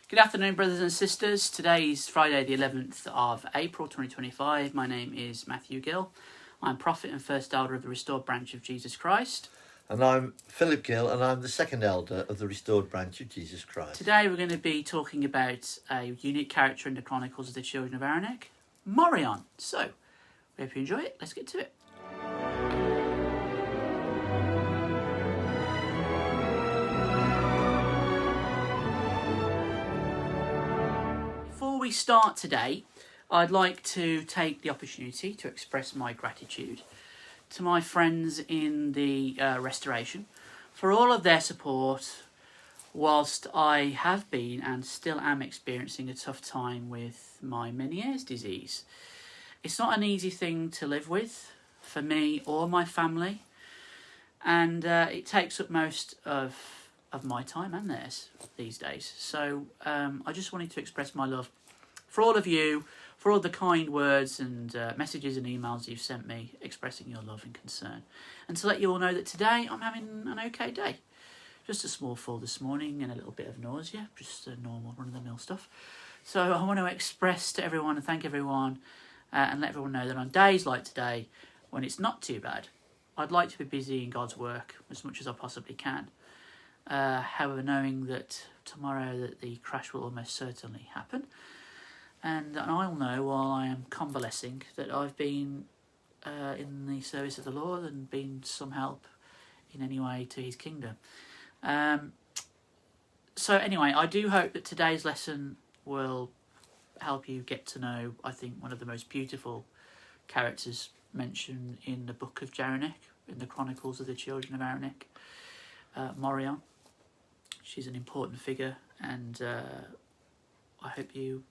Good afternoon, brothers and sisters. Today is Friday, the 11th of April 2025. My name is Matthew Gill. I'm prophet and first elder of the Restored Branch of Jesus Christ. And I'm Philip Gill, and I'm the second elder of the Restored Branch of Jesus Christ. Today we're going to be talking about a unique character in the Chronicles of the Children of Aronek, Morion. So, we hope you enjoy it. Let's get to it. Before we start today, I'd like to take the opportunity to express my gratitude to my friends in the Restoration for all of their support whilst I have been and still am experiencing a tough time with my Meniere's disease. It's not an easy thing to live with for me or my family, and it takes up most of my time and theirs these days. So I just wanted to express my love for all of you, for all the kind words and messages and emails you've sent me expressing your love and concern, and to let you all know that today I'm having an okay day. Just a small fall this morning and a little bit of nausea, just a normal run-of-the-mill stuff. So I want to express to everyone and thank everyone and let everyone know that on days like today, when it's not too bad, I'd like to be busy in God's work as much as I possibly can. However, knowing that tomorrow that the crash will almost certainly happen, and I'll know while I am convalescing that I've been in the service of the Lord and been some help in any way to his kingdom. So anyway, I do hope that today's lesson will help you get to know, I think, one of the most beautiful characters mentioned in the book of Aronek, in the Chronicles of the Children of Aronek, Morion. She's an important figure, and I hope you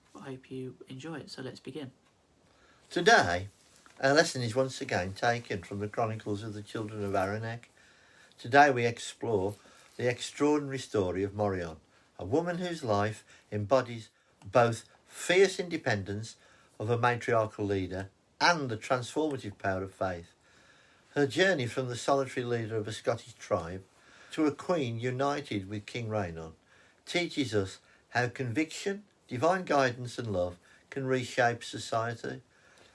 enjoy it. So let's begin. Today, our lesson is once again taken from the Chronicles of the Children of Aronek. Today we explore the extraordinary story of Morion, a woman whose life embodies both fierce independence of a matriarchal leader and the transformative power of faith. Her journey from the solitary leader of a Scottish tribe to a queen united with King Rhiannon teaches us how conviction, divine guidance and love can reshape society.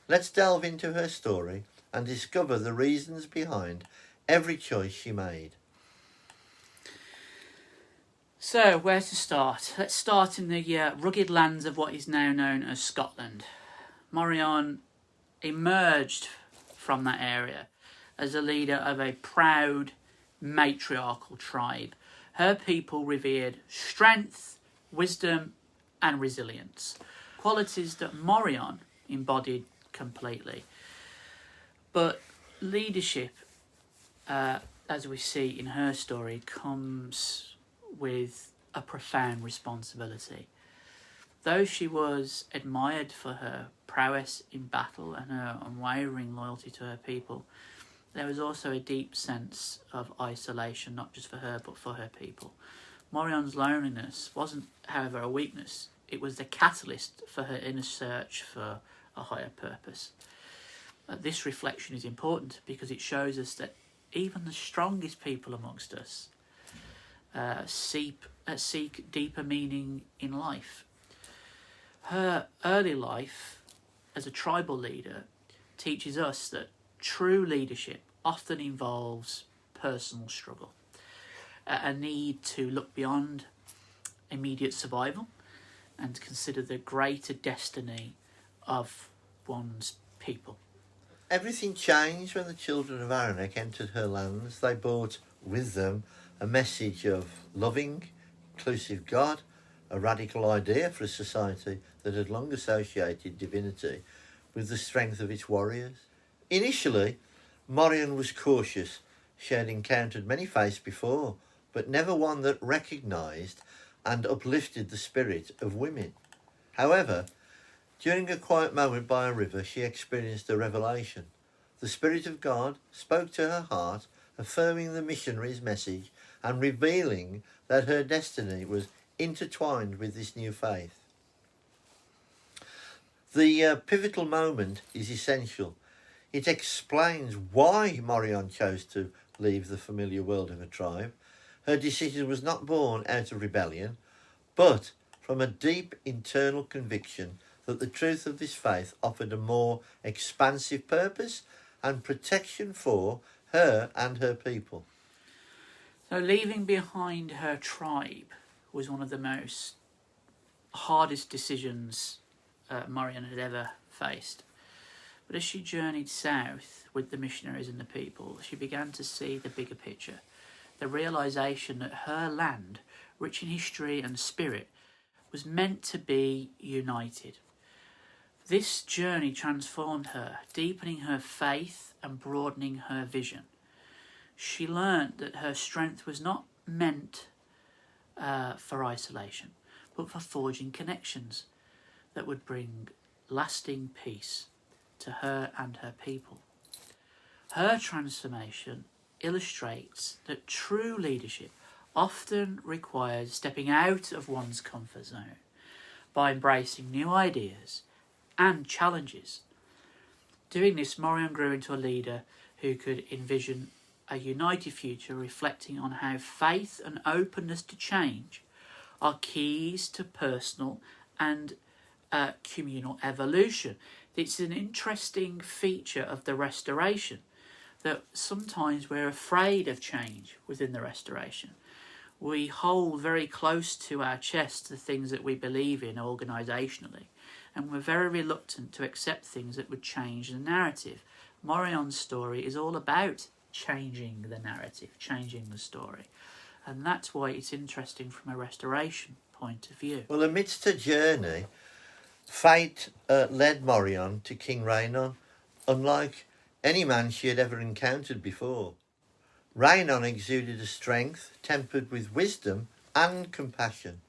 Let's delve into her story and discover the reasons behind every choice she made. So, where to start? Let's start in the rugged lands of what is now known as Scotland. Morion emerged from that area as a leader of a proud matriarchal tribe. Her people revered strength, wisdom and resilience, qualities that Morion embodied completely. But leadership, as we see in her story, comes with a profound responsibility. Though she was admired for her prowess in battle and her unwavering loyalty to her people, there was also a deep sense of isolation, not just for her but for her people. Morion's loneliness wasn't, however, a weakness. It was the catalyst for her inner search for a higher purpose. This reflection is important because it shows us that even the strongest people amongst us seek deeper meaning in life. Her early life as a tribal leader teaches us that true leadership often involves personal struggle, a need to look beyond immediate survival and consider the greater destiny of one's people. Everything changed when the children of Aronek entered her lands. They brought with them a message of loving, inclusive God, a radical idea for a society that had long associated divinity with the strength of its warriors. Initially, Morion was cautious. She had encountered many faiths before, but never one that recognised and uplifted the spirit of women. However, during a quiet moment by a river, she experienced a revelation. The Spirit of God spoke to her heart, affirming the missionary's message and revealing that her destiny was intertwined with this new faith. The pivotal moment is essential. It explains why Morion chose to leave the familiar world of her tribe. Her decision was not born out of rebellion, but from a deep internal conviction that the truth of this faith offered a more expansive purpose and protection for her and her people. So leaving behind her tribe was one of the most hardest decisions Morion had ever faced. But as she journeyed south with the missionaries and the people, she began to see the bigger picture, the realisation that her land, rich in history and spirit, was meant to be united. This journey transformed her, deepening her faith and broadening her vision. She learnt that her strength was not meant for isolation, but for forging connections that would bring lasting peace to her and her people. Her transformation illustrates that true leadership often requires stepping out of one's comfort zone by embracing new ideas and challenges. Doing this, Morion grew into a leader who could envision a united future, reflecting on how faith and openness to change are keys to personal and communal evolution. It's an interesting feature of the Restoration that sometimes we're afraid of change within the Restoration. We hold very close to our chest the things that we believe in organisationally, and we're very reluctant to accept things that would change the narrative. Morion's story is all about changing the narrative, changing the story, and that's why it's interesting from a Restoration point of view. Well, amidst her journey, fate led Morion to King Rainon, unlike any man she had ever encountered before. Rainon exuded a strength tempered with wisdom and compassion.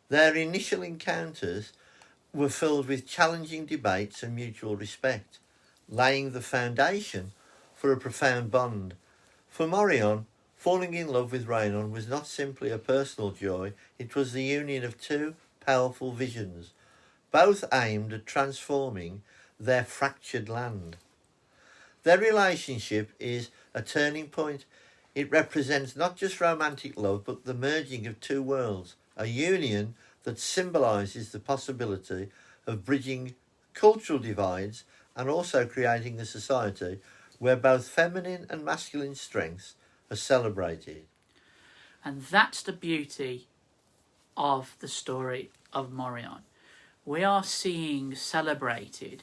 Their initial encounters were filled with challenging debates and mutual respect, laying the foundation for a profound bond. For Morion, falling in love with Rainon was not simply a personal joy, it was the union of two powerful visions, both aimed at transforming their fractured land. Their relationship is a turning point. It represents not just romantic love, but the merging of two worlds, a union that symbolises the possibility of bridging cultural divides and also creating a society where both feminine and masculine strengths are celebrated. And that's the beauty of the story of Morion. We are seeing celebrated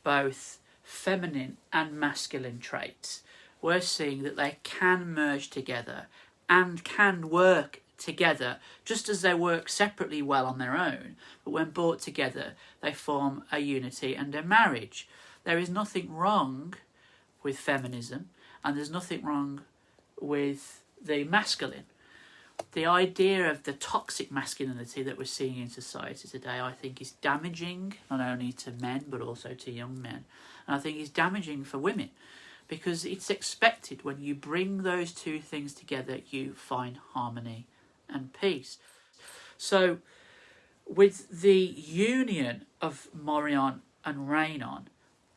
both feminine and masculine traits. We're seeing that they can merge together and can work together, just as they work separately well on their own, but when brought together they form a unity and a marriage. There is nothing wrong with feminism, and there's nothing wrong with the masculine. The idea of the toxic masculinity that we're seeing in society today, I think, is damaging not only to men but also to young men, and I think it's damaging for women, because it's expected when you bring those two things together you find harmony and peace. So with the union of Morion and Rainon,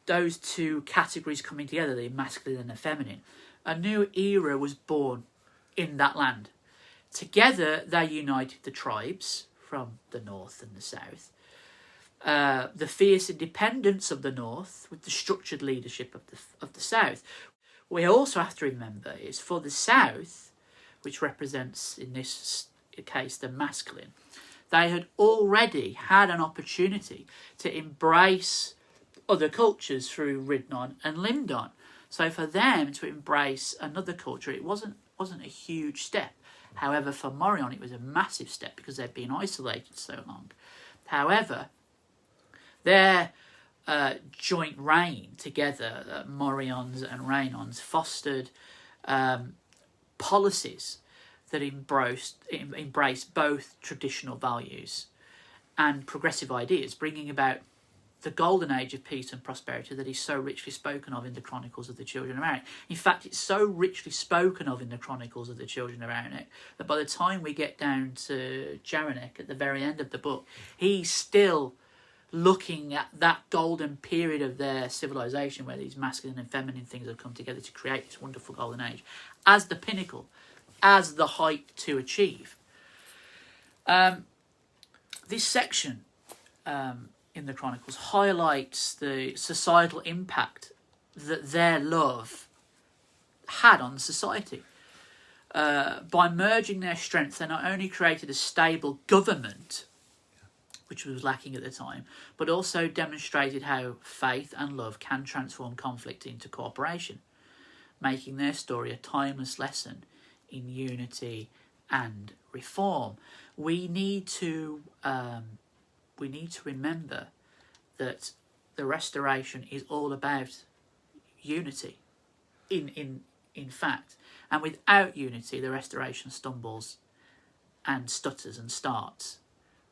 those two categories coming together, the masculine and the feminine, a new era was born in that land. Together they united the tribes from the north and the south, the fierce independence of the north with the structured leadership of the south. We also have to remember is for the south, which represents in this case the masculine, they had already had an opportunity to embrace other cultures through Ridnon and Lindon. So for them to embrace another culture, it wasn't a huge step. However, for Morion, it was a massive step because they'd been isolated so long. However, their joint reign together, Morion's and Rainon's, fostered policies that embraced both traditional values and progressive ideas, bringing about the golden age of peace and prosperity that is so richly spoken of in the Chronicles of the Children of Anak. In fact, it's so richly spoken of in the Chronicles of the Children of Anak that by the time we get down to Jaranek at the very end of the book, he's still looking at that golden period of their civilization where these masculine and feminine things have come together to create this wonderful golden age as the pinnacle, as the height to achieve. This section in the Chronicles highlights the societal impact that their love had on society. By merging their strengths, they not only created a stable government, which was lacking at the time, but also demonstrated how faith and love can transform conflict into cooperation, making their story a timeless lesson in unity and reform. We need to remember that the Restoration is all about unity, in fact, and without unity, the Restoration stumbles and stutters and starts,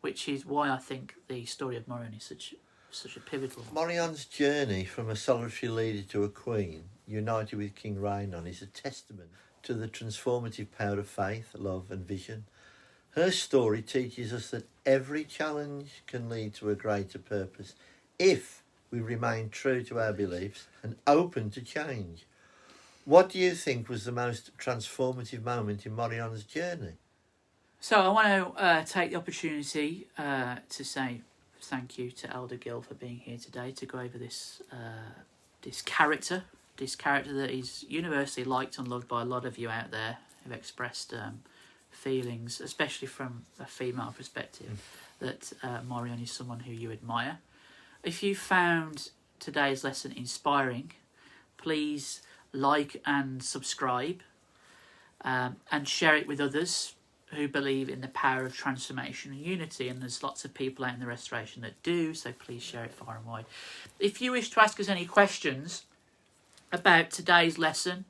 which is why I think the story of Morion is such a pivotal one. Morion's journey from a solitary leader to a queen, united with King Rhiannon, is a testament to the transformative power of faith, love and vision. Her story teaches us that every challenge can lead to a greater purpose if we remain true to our beliefs and open to change. What do you think was the most transformative moment in Morion's journey? So I want to take the opportunity to say thank you to Elder Gill for being here today to go over this character that is universally liked and loved by a lot of you out there who've expressed feelings, especially from a female perspective, that Morion is someone who you admire. If you found today's lesson inspiring, please like and subscribe and share it with others who believe in the power of transformation and unity, and there's lots of people out in the Restoration that do, so please share it far and wide. If you wish to ask us any questions about today's lesson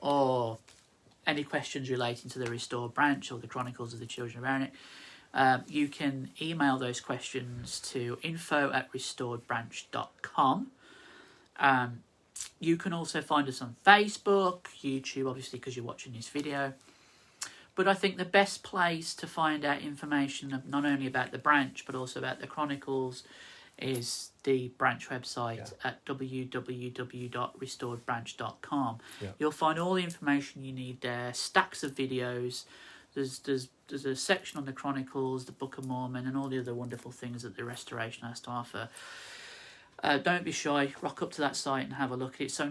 or any questions relating to the Restored branch or the Chronicles of the Children of Aaron, you can email those questions to info@restoredbranch.com. You can also find us on Facebook, YouTube, obviously because you're watching this video. But I think the best place to find out information not only about the branch but also about the Chronicles is the branch website at www.restoredbranch.com. You'll find all the information you need there, stacks of videos. There's a section on the Chronicles, the Book of Mormon, and all the other wonderful things that the Restoration has to offer. Don't be shy, rock up to that site and have a look at it. So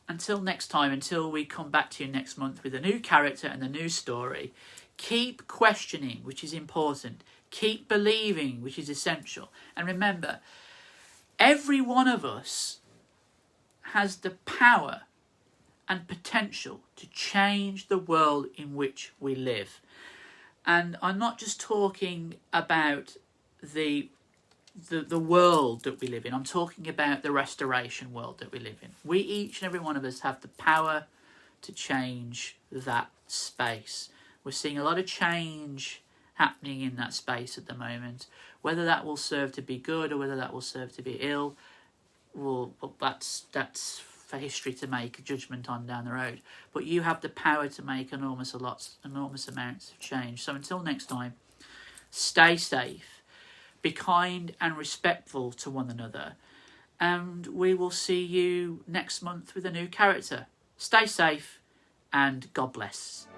until next time, until we come back to you next month with a new character and a new story, keep questioning, which is important. Keep believing, which is essential. And remember, every one of us has the power and potential to change the world in which we live. And I'm not just talking about the world that we live in. I'm talking about the Restoration world that we live in. We, each and every one of us, have the power to change that space. We're seeing a lot of change happening in that space at the moment. Whether that will serve to be good or whether that will serve to be ill, well, that's for history to make a judgment on down the road. But you have the power to make enormous amounts of change. So until next time, stay safe, be kind and respectful to one another, and we will see you next month with a new character. Stay safe and God bless.